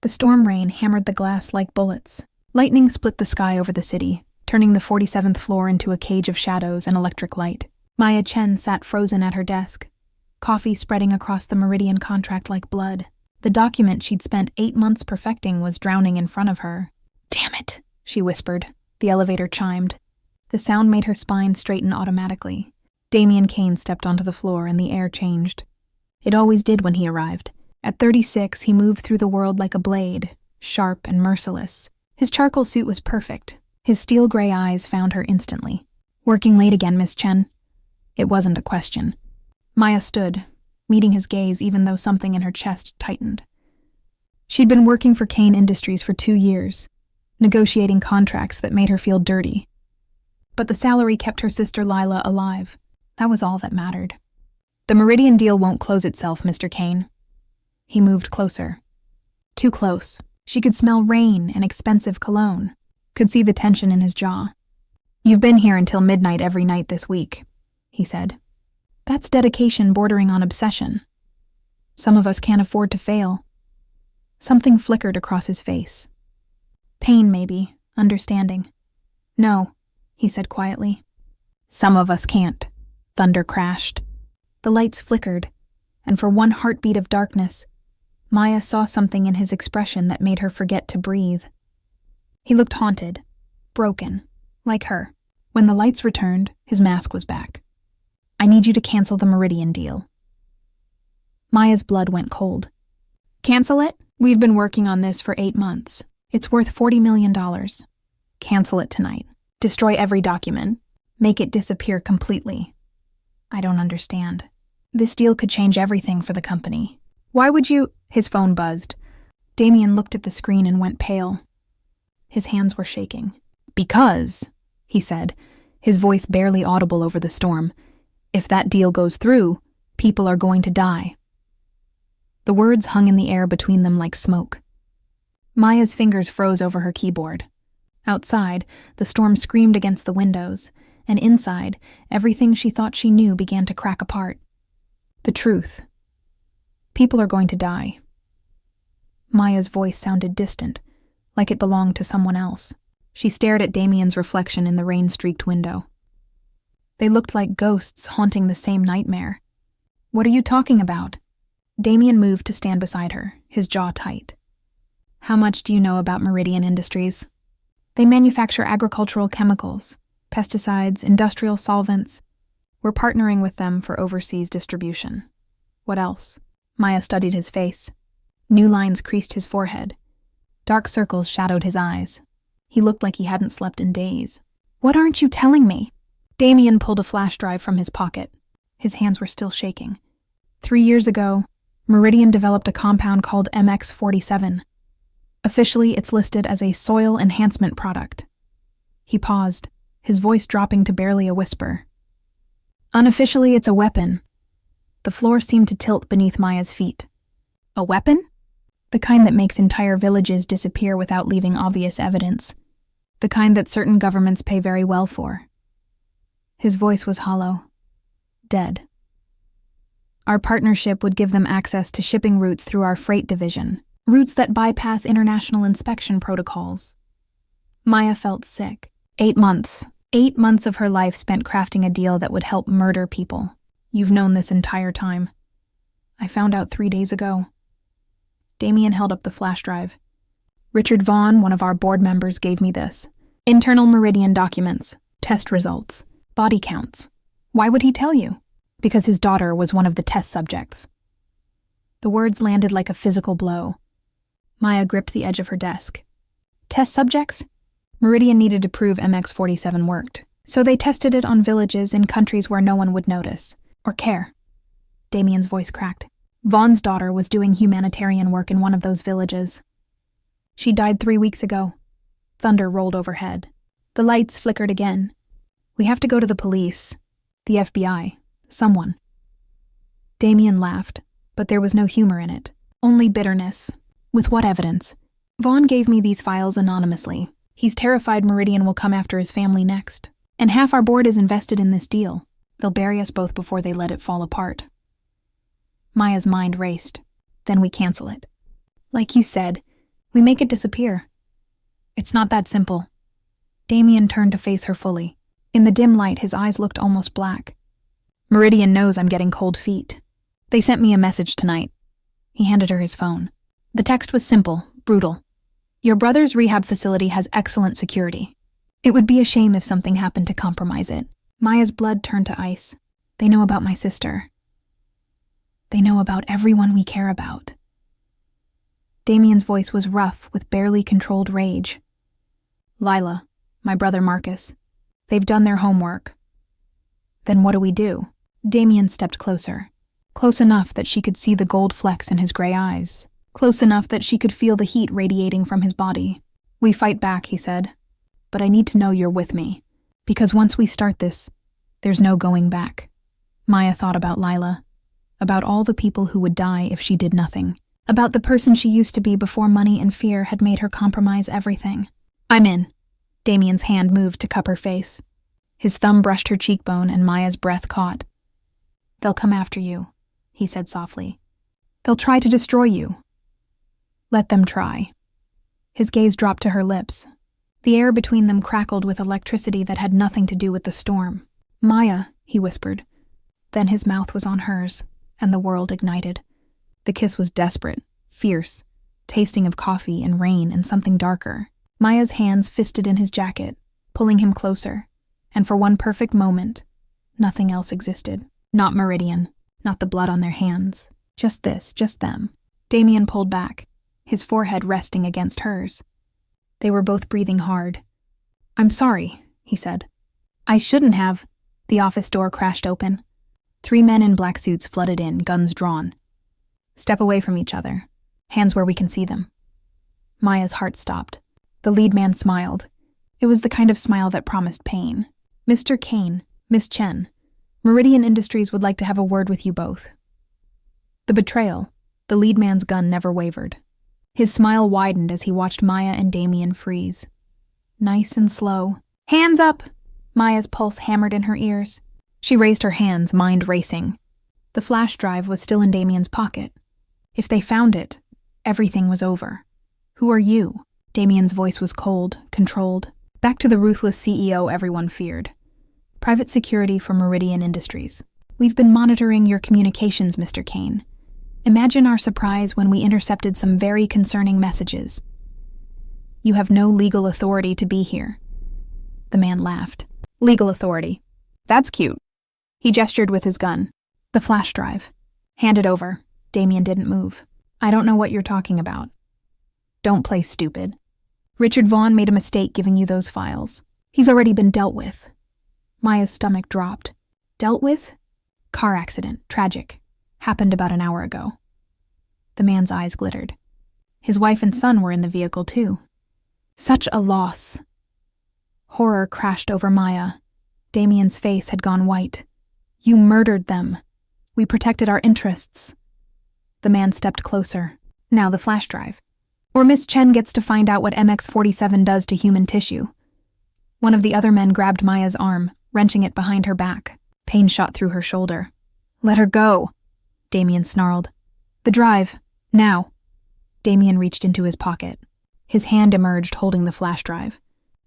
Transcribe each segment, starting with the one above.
The storm rain hammered the glass like bullets. Lightning split the sky over the city, turning the 47th floor into a cage of shadows and electric light. Maya Chen sat frozen at her desk, coffee spreading across the Meridian contract like blood. The document she'd spent 8 months perfecting was drowning in front of her. "Damn it," she whispered. The elevator chimed. The sound made her spine straighten automatically. Damien Kane stepped onto the floor and the air changed. It always did when he arrived. At 36, he moved through the world like a blade, sharp and merciless. His charcoal suit was perfect. His steel gray eyes found her instantly. "Working late again, Miss Chen?" It wasn't a question. Maya stood, meeting his gaze even though something in her chest tightened. She'd been working for Kane Industries for 2 years, negotiating contracts that made her feel dirty. But the salary kept her sister Lila alive. That was all that mattered. "The Meridian deal won't close itself, Mr. Kane." He moved closer. Too close. She could smell rain and expensive cologne, could see the tension in his jaw. "You've been here until midnight every night this week," he said. "That's dedication bordering on obsession. Some of us can't afford to fail." Something flickered across his face. Pain, maybe, understanding. "No," he said quietly. "Some of us can't." Thunder crashed. The lights flickered, and for one heartbeat of darkness, Maya saw something in his expression that made her forget to breathe. He looked haunted, broken, like her. When the lights returned, his mask was back. "I need you to cancel the Meridian deal." Maya's blood went cold. "Cancel it? We've been working on this for 8 months. It's worth $40 million. Cancel it tonight. Destroy every document. Make it disappear completely." "I don't understand. This deal could change everything for the company. Why would you—" His phone buzzed. Damien looked at the screen and went pale. His hands were shaking. "Because," he said, his voice barely audible over the storm, "if that deal goes through, people are going to die." The words hung in the air between them like smoke. Maya's fingers froze over her keyboard. Outside, the storm screamed against the windows, and inside, everything she thought she knew began to crack apart. The truth. People are going to die. Maya's voice sounded distant, like it belonged to someone else. She stared at Damien's reflection in the rain-streaked window. They looked like ghosts haunting the same nightmare. "What are you talking about?" Damien moved to stand beside her, his jaw tight. "How much do you know about Meridian Industries?" "They manufacture agricultural chemicals, pesticides, industrial solvents. We're partnering with them for overseas distribution." "What else?" Maya studied his face. New lines creased his forehead. Dark circles shadowed his eyes. He looked like he hadn't slept in days. "What aren't you telling me?" Damien pulled a flash drive from his pocket. His hands were still shaking. 3 years ago, Meridian developed a compound called MX-47. Officially, it's listed as a soil enhancement product. He paused, his voice dropping to barely a whisper. "Unofficially, it's a weapon." The floor seemed to tilt beneath Maya's feet. "A weapon?" "The kind that makes entire villages disappear without leaving obvious evidence. The kind that certain governments pay very well for." His voice was hollow. "Dead. Our partnership would give them access to shipping routes through our freight division, routes that bypass international inspection protocols." Maya felt sick. 8 months. 8 months of her life spent crafting a deal that would help murder people. "You've known this entire time." "I found out 3 days ago." Damien held up the flash drive. "Richard Vaughn, one of our board members, gave me this. Internal Meridian documents, test results, body counts." "Why would he tell you?" "Because his daughter was one of the test subjects." The words landed like a physical blow. Maya gripped the edge of her desk. "Test subjects?" Meridian needed to prove MX-47 worked, so they tested it on villages in countries where no one would notice or care. Damien's voice cracked. "Vaughn's daughter was doing humanitarian work in one of those villages. She died 3 weeks ago." Thunder rolled overhead. The lights flickered again. "We have to go to the police. The FBI. Someone." Damien laughed, but there was no humor in it. Only bitterness. "With what evidence?" "Vaughn gave me these files anonymously. He's terrified Meridian will come after his family next. And half our board is invested in this deal. They'll bury us both before they let it fall apart." Maya's mind raced. "Then we cancel it." "Like you said, We make it disappear. It's not that simple. Damien turned to face her fully. In the dim light, his eyes looked almost black. Meridian knows I'm getting cold feet. They sent me a message tonight. He handed her his phone. The text was simple, brutal. Your brother's rehab facility has excellent security. It would be a shame if something happened to compromise it. Maya's blood turned to ice. They know about my sister. They know about everyone we care about. Damien's voice was rough with barely controlled rage. Lila, my brother Marcus, they've done their homework. Then what do we do? Damien stepped closer. Close enough that she could see the gold flecks in his gray eyes. Close enough that she could feel the heat radiating from his body. We fight back, he said. But I need to know you're with me. Because once we start this, there's no going back. Maya thought about Lila. About all the people who would die if she did nothing. About the person she used to be before money and fear had made her compromise everything. I'm in. Damien's hand moved to cup her face. His thumb brushed her cheekbone and Maya's breath caught. They'll come after you, he said softly. They'll try to destroy you. Let them try. His gaze dropped to her lips. The air between them crackled with electricity that had nothing to do with the storm. Maya, he whispered. Then his mouth was on hers, and the world ignited. The kiss was desperate, fierce, tasting of coffee and rain and something darker. Maya's hands fisted in his jacket, pulling him closer, and for one perfect moment, nothing else existed. Not Meridian, not the blood on their hands. Just this, just them. Damien pulled back, his forehead resting against hers. They were both breathing hard. I'm sorry, he said. I shouldn't have. The office door crashed open. 3 men in black suits flooded in, guns drawn. Step away from each other, hands where we can see them. Maya's heart stopped. The lead man smiled. It was the kind of smile that promised pain. Mr. Kane, Miss Chen, Meridian Industries would like to have a word with you both. The betrayal, the lead man's gun never wavered. His smile widened as he watched Maya and Damien freeze. Nice and slow. Hands up! Maya's pulse hammered in her ears. She raised her hands, mind racing. The flash drive was still in Damien's pocket. If they found it, everything was over. Who are you? Damien's voice was cold, controlled. Back to the ruthless CEO everyone feared. Private security for Meridian Industries. We've been monitoring your communications, Mr. Kane. Imagine our surprise when we intercepted some very concerning messages. You have no legal authority to be here. The man laughed. Legal authority. That's cute. He gestured with his gun. The flash drive. Hand it over. Damien didn't move. I don't know what you're talking about. Don't play stupid. Richard Vaughn made a mistake giving you those files. He's already been dealt with. Maya's stomach dropped. Dealt with? Car accident. Tragic. Happened about an hour ago. The man's eyes glittered. His wife and son were in the vehicle too. Such a loss. Horror crashed over Maya. Damien's face had gone white. You murdered them. We protected our interests. The man stepped closer. Now the flash drive. Or Miss Chen gets to find out what MX-47 does to human tissue. One of the other men grabbed Maya's arm, wrenching it behind her back. Pain shot through her shoulder. Let her go, Damien snarled. The drive. Now. Damien reached into his pocket. His hand emerged holding the flash drive.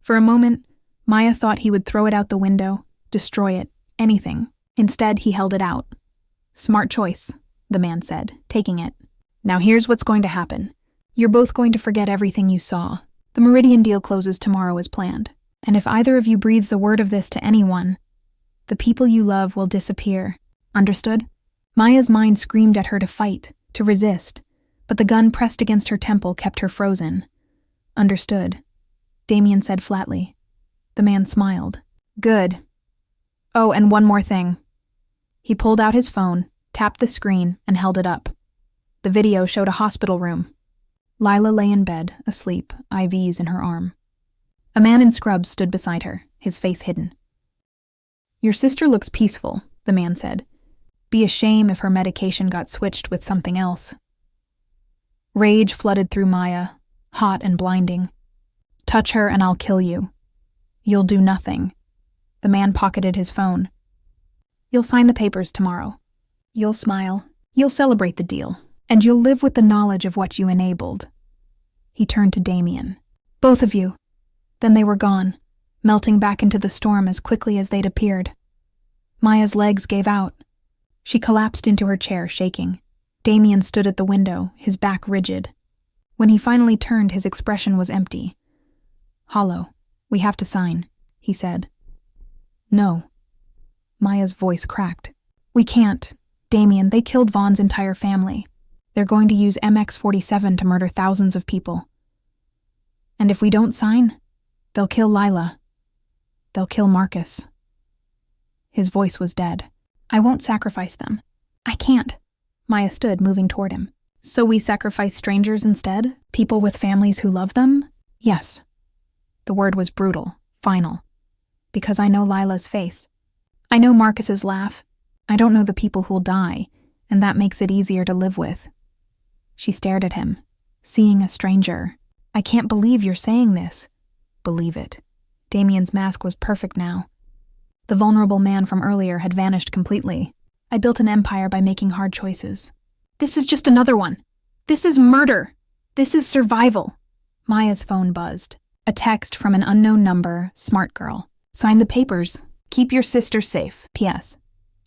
For a moment, Maya thought he would throw it out the window, destroy it, anything. Instead, he held it out. Smart choice, the man said, taking it. Now here's what's going to happen. You're both going to forget everything you saw. The Meridian deal closes tomorrow as planned. And if either of you breathes a word of this to anyone, the people you love will disappear. Understood? Maya's mind screamed at her to fight, to resist, but the gun pressed against her temple kept her frozen. Understood, Damien said flatly. The man smiled. Good. Oh, and one more thing. He pulled out his phone, tapped the screen, and held it up. The video showed a hospital room. Lila lay in bed, asleep, IVs in her arm. A man in scrubs stood beside her, his face hidden. Your sister looks peaceful, the man said. Be a shame if her medication got switched with something else. Rage flooded through Maya, hot and blinding. Touch her and I'll kill you. You'll do nothing. The man pocketed his phone. You'll sign the papers tomorrow. You'll smile. You'll celebrate the deal. And you'll live with the knowledge of what you enabled. He turned to Damien. "Both of you." Then they were gone, melting back into the storm as quickly as they'd appeared. Maya's legs gave out. She collapsed into her chair, shaking. Damien stood at the window, his back rigid. When he finally turned, his expression was empty. "Hollow, we have to sign," he said. "No." Maya's voice cracked. "We can't. Damien, they killed Vaughn's entire family. They're going to use MX-47 to murder thousands of people. And if we don't sign, they'll kill Lila. They'll kill Marcus." His voice was dead. "I won't sacrifice them. I can't." Maya stood, moving toward him. "So we sacrifice strangers instead? People with families who love them?" "Yes." The word was brutal, final. "Because I know Lila's face. I know Marcus's laugh. I don't know the people who'll die, and that makes it easier to live with." She stared at him, seeing a stranger. "I can't believe you're saying this." "Believe it." Damien's mask was perfect now. The vulnerable man from earlier had vanished completely. "I built an empire by making hard choices. This is just another one. This is murder. This is survival." Maya's phone buzzed. A text from an unknown number, smart girl. "Sign the papers. Keep your sister safe. P.S.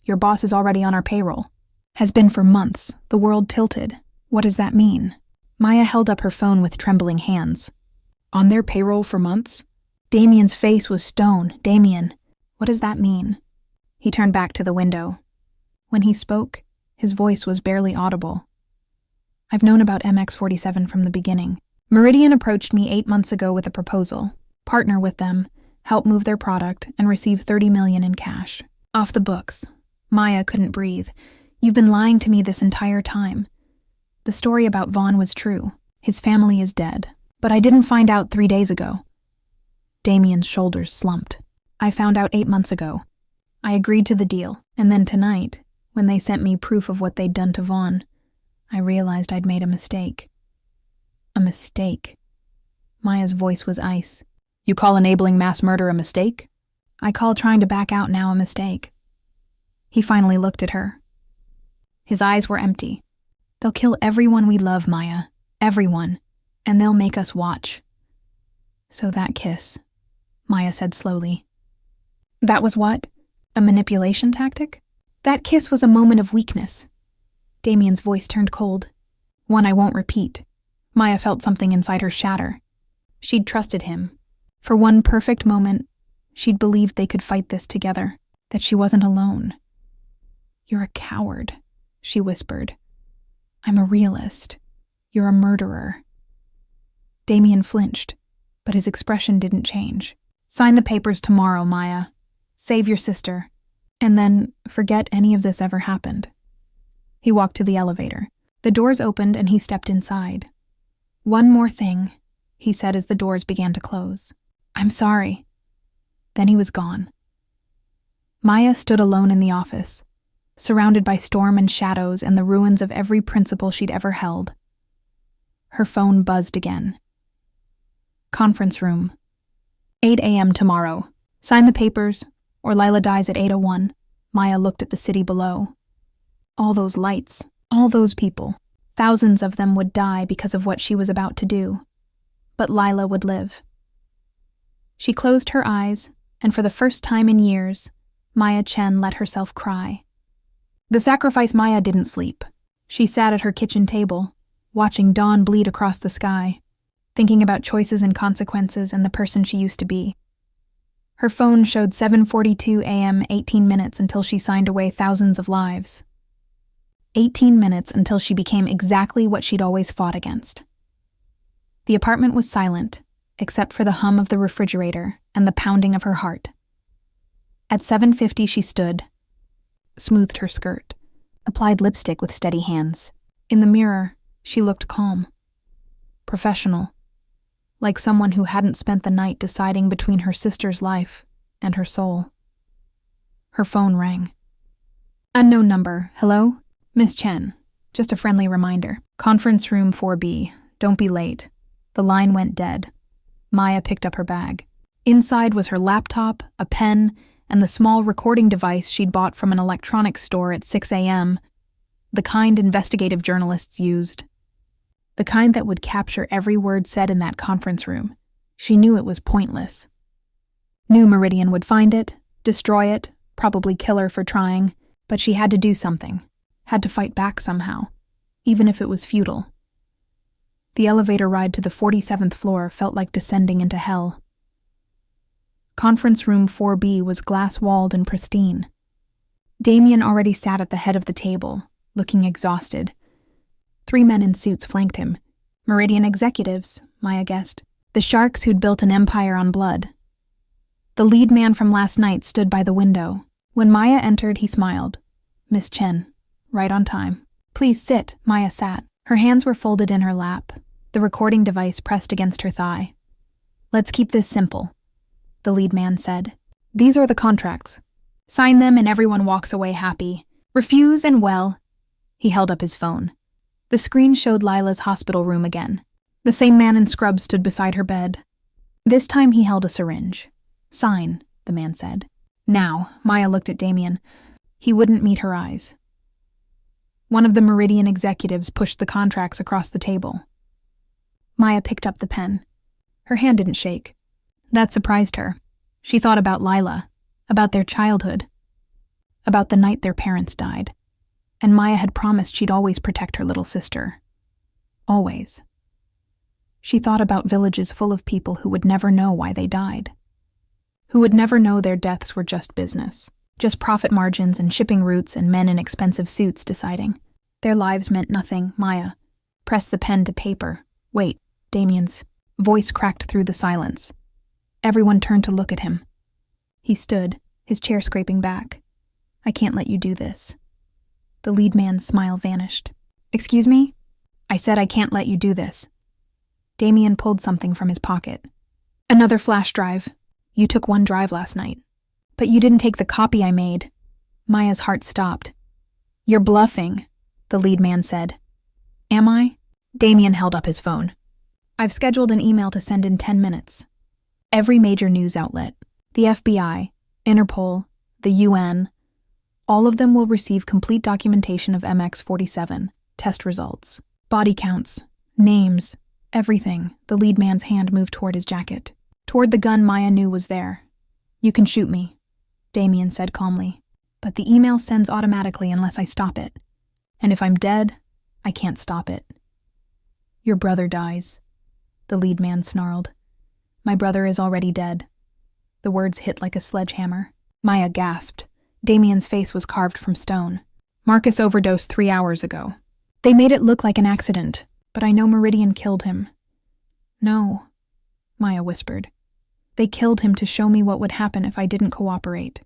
Your boss is already on our payroll." "Has been for months." The world tilted. What does that mean? Maya held up her phone with trembling hands. "On their payroll for months?" Damien's face was stone. "Damien, what does that mean?" He turned back to the window. When he spoke, his voice was barely audible. "I've known about MX-47 from the beginning. Meridian approached me 8 months ago with a proposal. Partner with them, help move their product, and receive $30 million in cash. Off the books." Maya couldn't breathe. "You've been lying to me this entire time. The story about Vaughn was true. His family is dead. But I didn't find out 3 days ago." Damien's shoulders slumped. "I found out 8 months ago. I agreed to the deal, and then tonight, when they sent me proof of what they'd done to Vaughn, I realized I'd made a mistake." "A mistake?" Maya's voice was ice. "You call enabling mass murder a mistake?" "I call trying to back out now a mistake." He finally looked at her. His eyes were empty. "They'll kill everyone we love, Maya. Everyone. And they'll make us watch." "So that kiss," Maya said slowly. "That was what? A manipulation tactic?" "That kiss was a moment of weakness." Damien's voice turned cold. "One I won't repeat." Maya felt something inside her shatter. She'd trusted him. For one perfect moment, she'd believed they could fight this together, that she wasn't alone. "You're a coward," she whispered. "I'm a realist. You're a murderer." Damien flinched, but his expression didn't change. "Sign the papers tomorrow, Maya. Save your sister. And then forget any of this ever happened." He walked to the elevator. The doors opened and he stepped inside. "One more thing," he said as the doors began to close. "I'm sorry." Then he was gone. Maya stood alone in the office, surrounded by storm and shadows and the ruins of every principle she'd ever held. Her phone buzzed again. Conference room. 8 a.m. tomorrow. Sign the papers, or Lila dies at 8:01. Maya looked at the city below. All those lights, all those people. Thousands of them would die because of what she was about to do. But Lila would live. She closed her eyes, and for the first time in years, Maya Chen let herself cry. The sacrifice Maya didn't sleep. She sat at her kitchen table, watching dawn bleed across the sky, thinking about choices and consequences and the person she used to be. Her phone showed 7:42 a.m., 18 minutes until she signed away thousands of lives. 18 minutes until she became exactly what she'd always fought against. The apartment was silent, except for the hum of the refrigerator and the pounding of her heart. At 7:50 she stood, smoothed her skirt, applied lipstick with steady hands. In the mirror, she looked calm, professional, like someone who hadn't spent the night deciding between her sister's life and her soul. Her phone rang. Unknown number. Hello? Miss Chen. Just a friendly reminder. Conference room 4B. Don't be late. The line went dead. Maya picked up her bag. Inside was her laptop, a pen, and the small recording device she'd bought from an electronics store at 6 a.m., the kind investigative journalists used. The kind that would capture every word said in that conference room. She knew it was pointless. Knew Meridian would find it, destroy it, probably kill her for trying, but she had to do something, had to fight back somehow, even if it was futile. The elevator ride to the 47th floor felt like descending into hell. Conference room 4B was glass-walled and pristine. Damien already sat at the head of the table, looking exhausted. 3 men in suits flanked him. Meridian executives, Maya guessed. The sharks who'd built an empire on blood. The lead man from last night stood by the window. When Maya entered, he smiled. Miss Chen, right on time. Please sit, Maya sat. Her hands were folded in her lap, the recording device pressed against her thigh. Let's keep this simple, the lead man said. These are the contracts. Sign them and everyone walks away happy. Refuse and well. He held up his phone. The screen showed Lila's hospital room again. The same man in scrubs stood beside her bed. This time he held a syringe. Sign, the man said. Now, Maya looked at Damien. He wouldn't meet her eyes. One of the Meridian executives pushed the contracts across the table. Maya picked up the pen. Her hand didn't shake. That surprised her. She thought about Lila, about their childhood, about the night their parents died. And Maya had promised she'd always protect her little sister. Always. She thought about villages full of people who would never know why they died. Who would never know their deaths were just business. Just profit margins and shipping routes and men in expensive suits deciding. Their lives meant nothing. Maya pressed the pen to paper. Wait, Damien's voice cracked through the silence. Everyone turned to look at him. He stood, his chair scraping back. I can't let you do this. The lead man's smile vanished. Excuse me? I said I can't let you do this. Damien pulled something from his pocket. Another flash drive. You took one drive last night. But you didn't take the copy I made. Maya's heart stopped. You're bluffing, the lead man said. Am I? Damien held up his phone. I've scheduled an email to send in 10 minutes. Every major news outlet, the FBI, Interpol, the UN, all of them will receive complete documentation of MX-47, test results, body counts, names, everything. The lead man's hand moved toward his jacket, toward the gun Maya knew was there. You can shoot me, Damien said calmly, but the email sends automatically unless I stop it. And if I'm dead, I can't stop it. Your brother dies, the lead man snarled. My brother is already dead. The words hit like a sledgehammer. Maya gasped. Damien's face was carved from stone. Marcus overdosed 3 hours ago. They made it look like an accident, but I know Meridian killed him. No, Maya whispered. They killed him to show me what would happen if I didn't cooperate.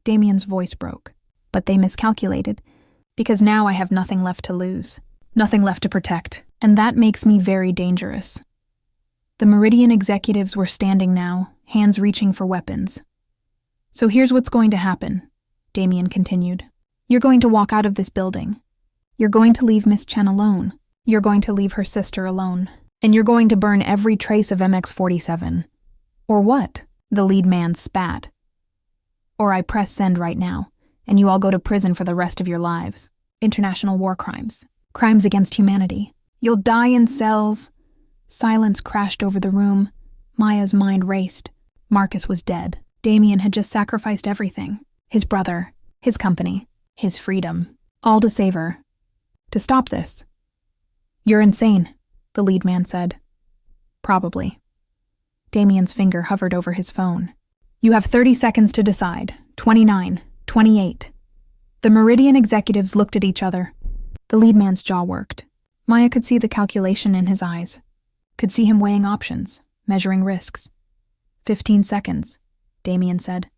Damien's voice broke, but they miscalculated, because now I have nothing left to lose, nothing left to protect, and that makes me very dangerous. The Meridian executives were standing now, hands reaching for weapons. So here's what's going to happen, Damien continued. You're going to walk out of this building. You're going to leave Miss Chen alone. You're going to leave her sister alone. And you're going to burn every trace of MX-47. Or what? The lead man spat. Or I press send right now, and you all go to prison for the rest of your lives. International war crimes. Crimes against humanity. You'll die in cells. Silence crashed over the room. Maya's mind raced. Marcus was dead. Damien had just sacrificed everything. His brother, his company, his freedom. All to save her. To stop this. You're insane, the lead man said. Probably. Damien's finger hovered over his phone. You have 30 seconds to decide. 29, 28. The Meridian executives looked at each other. The lead man's jaw worked. Maya could see the calculation in his eyes. Could see him weighing options, measuring risks. 15 seconds, Damien said.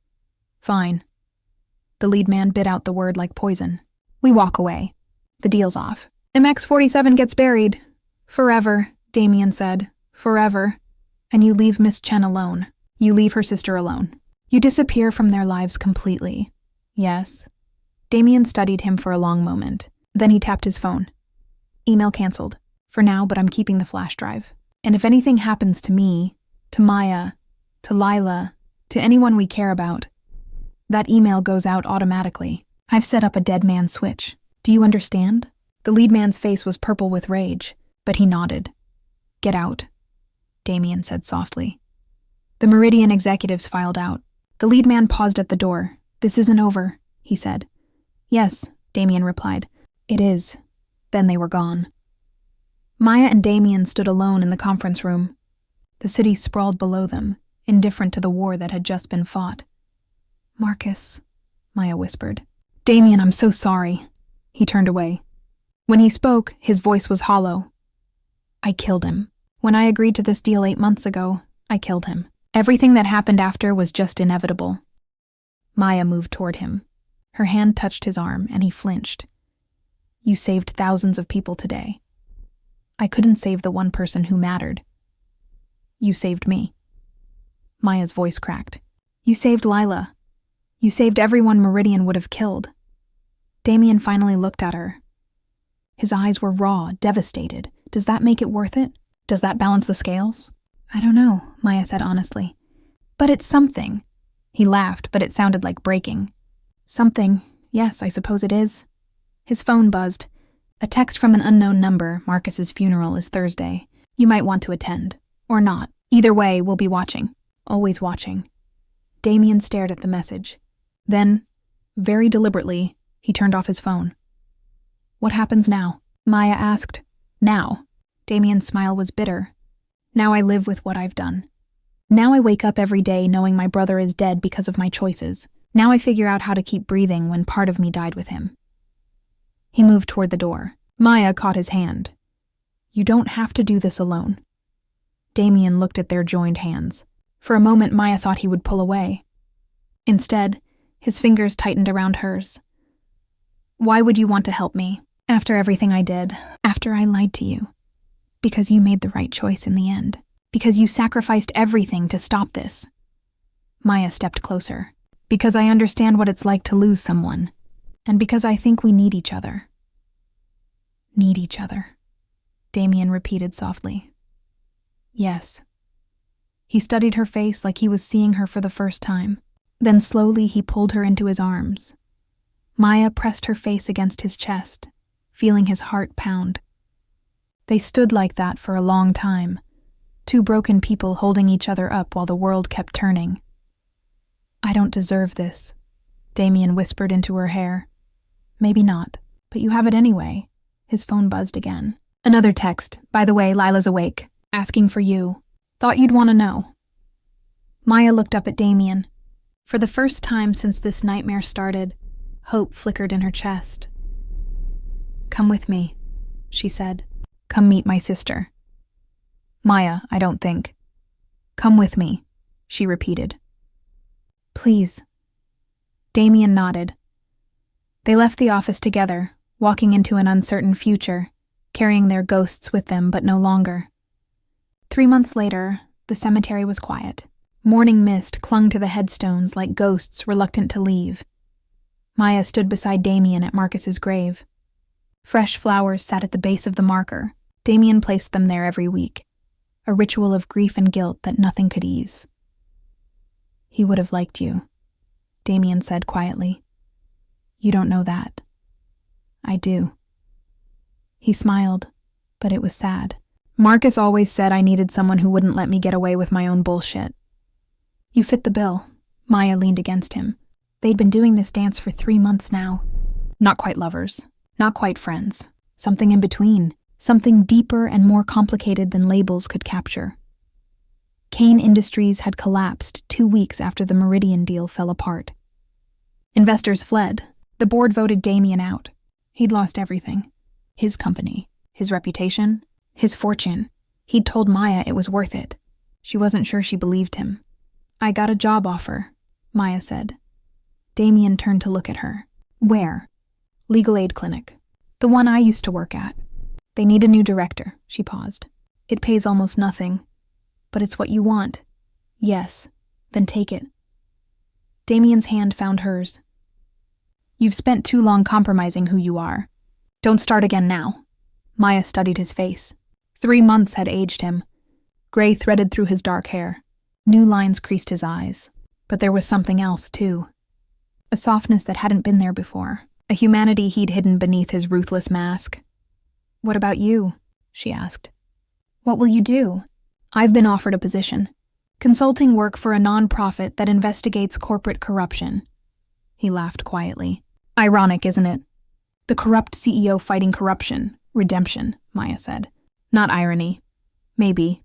Fine. The lead man bit out the word like poison. We walk away. The deal's off. MX-47 gets buried. Forever, Damien said. Forever. And you leave Miss Chen alone. You leave her sister alone. You disappear from their lives completely. Yes. Damien studied him for a long moment. Then he tapped his phone. Email canceled. For now, but I'm keeping the flash drive. And if anything happens to me, to Maya, to Lila, to anyone we care about, that email goes out automatically. I've set up a dead man switch. Do you understand? The lead man's face was purple with rage. but he nodded. "Get out," Damien said softly. The Meridian executives filed out. The lead man paused at the door. "This isn't over," he said. "Yes," Damien replied. "It is." Then they were gone. Maya and Damien stood alone in the conference room. The city sprawled below them, indifferent to the war that had just been fought. "Marcus," Maya whispered. "Damien, I'm so sorry." He turned away. When he spoke, his voice was hollow. "I killed him. When I agreed to this deal 8 months ago, I killed him. Everything that happened after was just inevitable." Maya moved toward him. Her hand touched his arm, and he flinched. "You saved thousands of people today. I couldn't save the one person who mattered. You saved me." Maya's voice cracked. "You saved Lila. You saved everyone Meridian would have killed." Damien finally looked at her. His eyes were raw, devastated. "Does that make it worth it? Does that balance the scales?" "I don't know," Maya said honestly. "But it's something." He laughed, but it sounded like breaking. "Something. Yes, I suppose it is." His phone buzzed. "A text from an unknown number. Marcus's funeral is Thursday. You might want to attend. Or not. Either way, we'll be watching. Always watching." Damien stared at the message. Then, very deliberately, he turned off his phone. "What happens now?" Maya asked. "Now." Damien's smile was bitter. "Now I live with what I've done. Now I wake up every day knowing my brother is dead because of my choices. Now I figure out how to keep breathing when part of me died with him." He moved toward the door. Maya caught his hand. "You don't have to do this alone." Damien looked at their joined hands. For a moment, Maya thought he would pull away. Instead, his fingers tightened around hers. "Why would you want to help me? After everything I did, after I lied to you? Because you made the right choice in the end. Because you sacrificed everything to stop this." Maya stepped closer. "Because I understand what it's like to lose someone. And because I think we need each other." "Need each other," Damien repeated softly. "Yes." He studied her face like he was seeing her for the first time. Then slowly he pulled her into his arms. Maya pressed her face against his chest, feeling his heart pound. They stood like that for a long time, two broken people holding each other up while the world kept turning. "I don't deserve this," Damien whispered into her hair. "Maybe not, but you have it anyway." His phone buzzed again. "Another text. By the way, Lila's awake. Asking for you. Thought you'd want to know." Maya looked up at Damien. For the first time since this nightmare started, hope flickered in her chest. "Come with me," she said. "Come meet my sister." "Maya, I don't think." "Come with me," she repeated. "Please." Damien nodded. They left the office together, walking into an uncertain future, carrying their ghosts with them but no longer. 3 months later, the cemetery was quiet. Morning mist clung to the headstones like ghosts reluctant to leave. Maya stood beside Damien at Marcus's grave. Fresh flowers sat at the base of the marker. Damien placed them there every week, a ritual of grief and guilt that nothing could ease. "He would have liked you," Damien said quietly. "You don't know that." "I do." He smiled, but it was sad. "Marcus always said I needed someone who wouldn't let me get away with my own bullshit." "You fit the bill." Maya leaned against him. They'd been doing this dance for 3 months now. Not quite lovers, not quite friends. Something in between. Something deeper and more complicated than labels could capture. Kane Industries had collapsed 2 weeks after the Meridian deal fell apart. Investors fled. The board voted Damien out. He'd lost everything. His company, his reputation, his fortune. He'd told Maya it was worth it. She wasn't sure she believed him. "I got a job offer," Maya said. Damien turned to look at her. "Where?" "Legal aid clinic. The one I used to work at." "They need a new director," she paused. "It pays almost nothing. But it's what you want." "Yes." "Then take it." Damien's hand found hers. "You've spent too long compromising who you are. Don't start again now." Maya studied his face. 3 months had aged him. Gray threaded through his dark hair. New lines creased his eyes. But there was something else, too. A softness that hadn't been there before. A humanity he'd hidden beneath his ruthless mask. "What about you?" she asked. What will you do? I've been offered a position. Consulting work for a nonprofit that investigates corporate corruption. He laughed quietly. Ironic, isn't it? The corrupt CEO fighting corruption. Redemption, Maya said. Not irony. Maybe.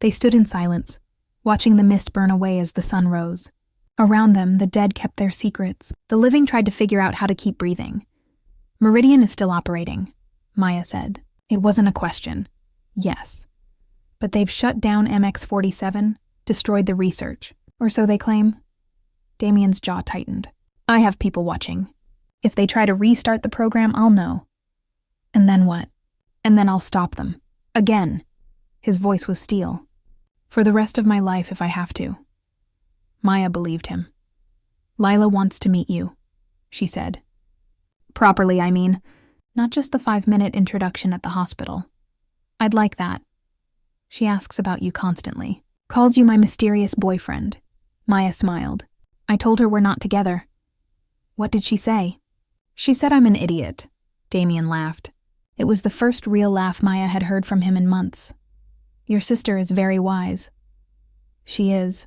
They stood in silence, watching the mist burn away as the sun rose. Around them, the dead kept their secrets. The living tried to figure out how to keep breathing. Meridian is still operating, Maya said. It wasn't a question. Yes. But they've shut down MX-47, destroyed the research. Or so they claim. Damien's jaw tightened. I have people watching. If they try to restart the program, I'll know. And then what? And then I'll stop them. Again. His voice was steel. For the rest of my life if I have to. Maya believed him. Lila wants to meet you, she said. Properly, I mean. Not just the 5-minute introduction at the hospital. I'd like that. She asks about you constantly. Calls you my mysterious boyfriend. Maya smiled. I told her we're not together. What did she say? She said I'm an idiot. Damien laughed. It was the first real laugh Maya had heard from him in months. Your sister is very wise. She is.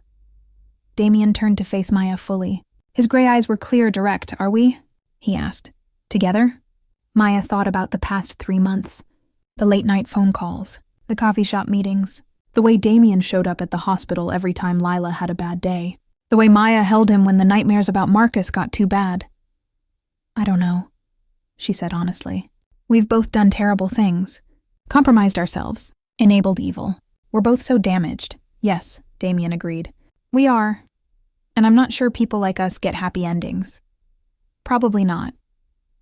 Damien turned to face Maya fully. His gray eyes were clear, direct. Are we? He asked. Together? Maya thought about the past 3 months. The late-night phone calls, the coffee shop meetings, the way Damien showed up at the hospital every time Lila had a bad day, the way Maya held him when the nightmares about Marcus got too bad. I don't know, she said honestly. We've both done terrible things, compromised ourselves, enabled evil. We're both so damaged. Yes, Damien agreed. We are. And I'm not sure people like us get happy endings. Probably not.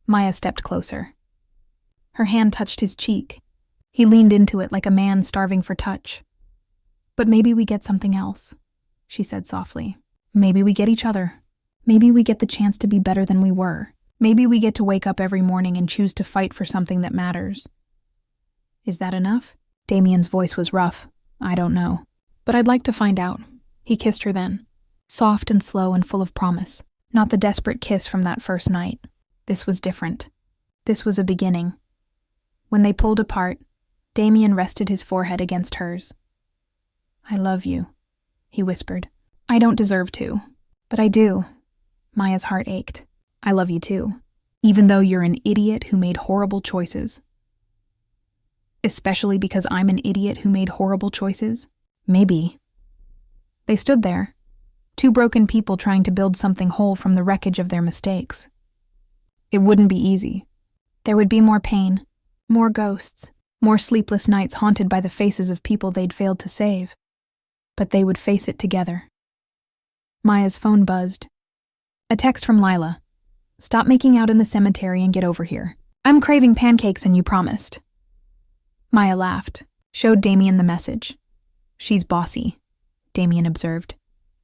Maya stepped closer. Her hand touched his cheek. He leaned into it like a man starving for touch. But maybe we get something else, she said softly. Maybe we get each other. Maybe we get the chance to be better than we were. Maybe we get to wake up every morning and choose to fight for something that matters. Is that enough? Damien's voice was rough. I don't know. But I'd like to find out. He kissed her then. Soft and slow and full of promise. Not the desperate kiss from that first night. This was different. This was a beginning. When they pulled apart, Damien rested his forehead against hers. I love you, he whispered. I don't deserve to, but I do. Maya's heart ached. I love you too, even though you're an idiot who made horrible choices. Especially because I'm an idiot who made horrible choices? Maybe. They stood there, 2 broken people trying to build something whole from the wreckage of their mistakes. It wouldn't be easy. There would be more pain, more ghosts, more sleepless nights haunted by the faces of people they'd failed to save. But they would face it together. Maya's phone buzzed. A text from Lila. Stop making out in the cemetery and get over here. I'm craving pancakes and you promised. Maya laughed, showed Damien the message. She's bossy, Damien observed.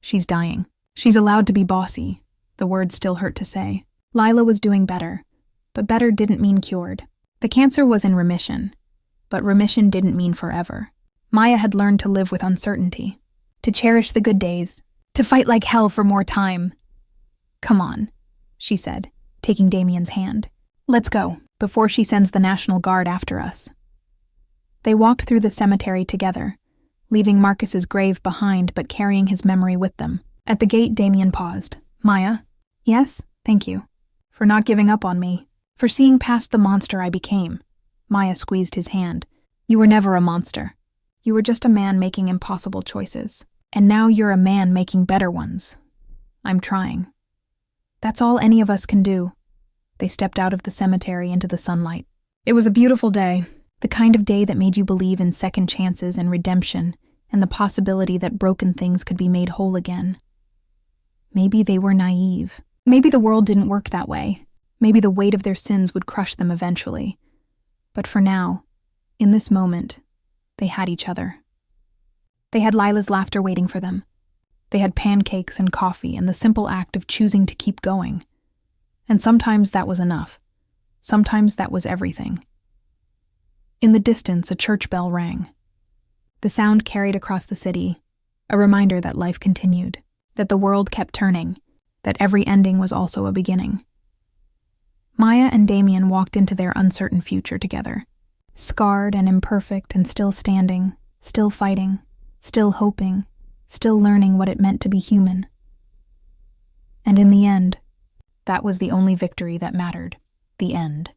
She's dying. She's allowed to be bossy. The words still hurt to say. Lila was doing better, but better didn't mean cured. The cancer was in remission, but remission didn't mean forever. Maya had learned to live with uncertainty, to cherish the good days, to fight like hell for more time. Come on, she said, taking Damien's hand. Let's go, before she sends the National Guard after us. They walked through the cemetery together, leaving Marcus's grave behind but carrying his memory with them. At the gate, Damien paused. Maya? Yes, thank you. For not giving up on me. For seeing past the monster I became. Maya squeezed his hand. You were never a monster. You were just a man making impossible choices. And now you're a man making better ones. I'm trying. That's all any of us can do. They stepped out of the cemetery into the sunlight. It was a beautiful day. The kind of day that made you believe in second chances and redemption and the possibility that broken things could be made whole again. Maybe they were naive. Maybe the world didn't work that way. Maybe the weight of their sins would crush them eventually. But for now, in this moment, they had each other. They had Lila's laughter waiting for them. They had pancakes and coffee and the simple act of choosing to keep going. And sometimes that was enough. Sometimes that was everything. In the distance, a church bell rang. The sound carried across the city, a reminder that life continued, that the world kept turning, that every ending was also a beginning. Maya and Damien walked into their uncertain future together, scarred and imperfect and still standing, still fighting, still hoping, still learning what it meant to be human. And in the end, that was the only victory that mattered, the end.